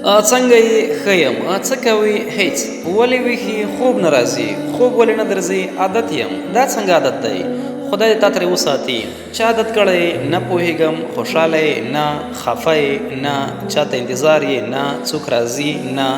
څنګه یې ښه یم، څه کوئ؟ هیڅ. ولې ویښي خوب نه راځي؟ خوب ولې نه درځي؟ عادت یم. دا څنګه عادت دی؟ خدای دې تا ترې وساتي. چا عادت کړی؟ نه پوهېږم. خوشحاله یې؟ نه. خفه یې؟ نه. چاته انتظار یې؟ نه. څوک راځي؟ نه.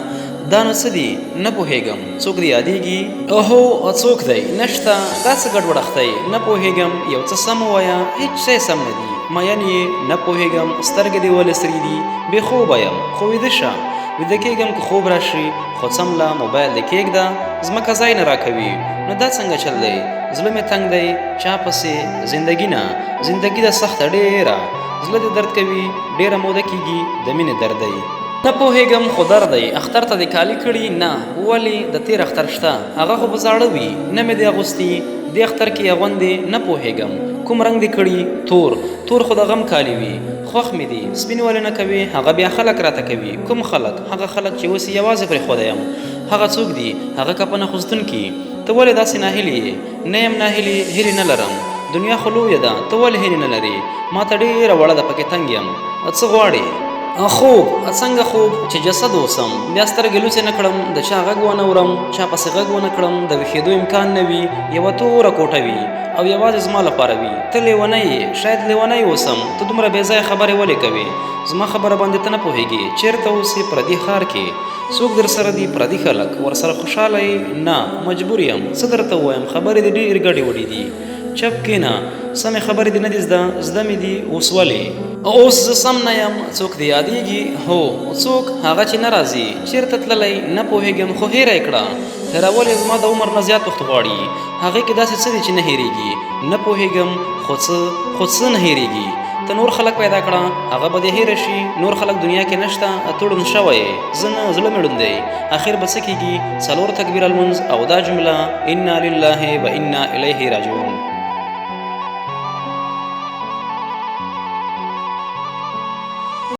دا نو څه دي؟ نه پوهېږم. څوک دې یادېږي؟ هو، څوک دی؟ نشته. دا څه ګډوډ اخته یې؟ نه پوهېږم. یو څه سم ووایه. هېڅ شی سم نه دي. مین یې؟ نه پوهېږم. سترګې دې ولې سرې دي؟ بې خوبه یم. خو ویده شه. ویده کېږم که خوب راشي، خو څمله موبایل دې کېږده، ځمکه ځای نه راکوي. نو دا څنګه چل دی؟ زړه مې تنګ دی. چا پسې؟ زندګي نه. زندګي ده سخته ډېره. زړه دې درد کوي. ډېره موده کېږي د مینې درد دی. نه پوهېږم خو درد دی. اختر ته دې کالي کړي؟ نه. ولې؟ د تېر اختر شته. هغه خو به زاړه وي. نه مې دې اغوستي. دې اختر کې اغوندې؟ نه پوهېږم. کوم رنګ دې کړي؟ تور. تور خو د غم کالي وي. خوښ مې دي. سپین ولې نه کوي؟ هغه بیا خلک راته کوي. کوم خلک؟ هغه خلک چې اوس یوازې پرېښودی یم. هغه څوک دي؟ هغه کپنه خوځدونکي. ته ولې داسې ناهیلې یې؟ نه یم ناهیلې، هیلې نه لرم. دنیا خو لویه ده، ته ولې هیلې نه لرې؟ ما ته ډېره وړه ده، پکې تنګ یم. څه غواړې؟ خوب. څنګه خوب؟ چې جسد اوسم، بیا سترګې لوڅې نه کړم، د چا غږ ونه اورم، چا پسې غږ ونه کړم، د ویښېدو امکان نه وي، یوه توره کوټه وي او یوازې زما لپاره وي. ته لیونی یې، شاید لیونی اوسم. ته دومره بې ځایه خبرې ولې کوې؟ زما خبره باندې ته نه پوهېږې. چېرته اوسې؟ پردي ښار کې. څوک در سره دي؟ پردي خلک. ورسره خوشحاله یې؟ نه. مجبور یم. څه درته ووایم؟ خبرې دې ډېرې ګډې وډې دي. چپ کېنه. سمې خبرې دې نه دي زده، زده مې دي. اوس ولې؟ اوس زه سم نه یم. څوک دې یادېږي؟ هو. څوک؟ هغه چې نه راځي. چېرته تللی؟ نه پوهېږم، خو هېره یې کړه. هېرول یې زما د عمر نه زیات وخت غواړي. هغې کې داسې څه دي چې نه هېرېږي؟ نه پوهېږم، خو څه نه هېرېږي؟ ته نور خلک پیدا کړه، هغه به دې هېره شي. نور خلک دنیا کې نشته، تړون شوی یې. زه نه، زړه مې ړوند دی. اخر به څه کېږي؟ 4 تکبیر المنځ او دا جمله انا لله و انا الیه راجعون.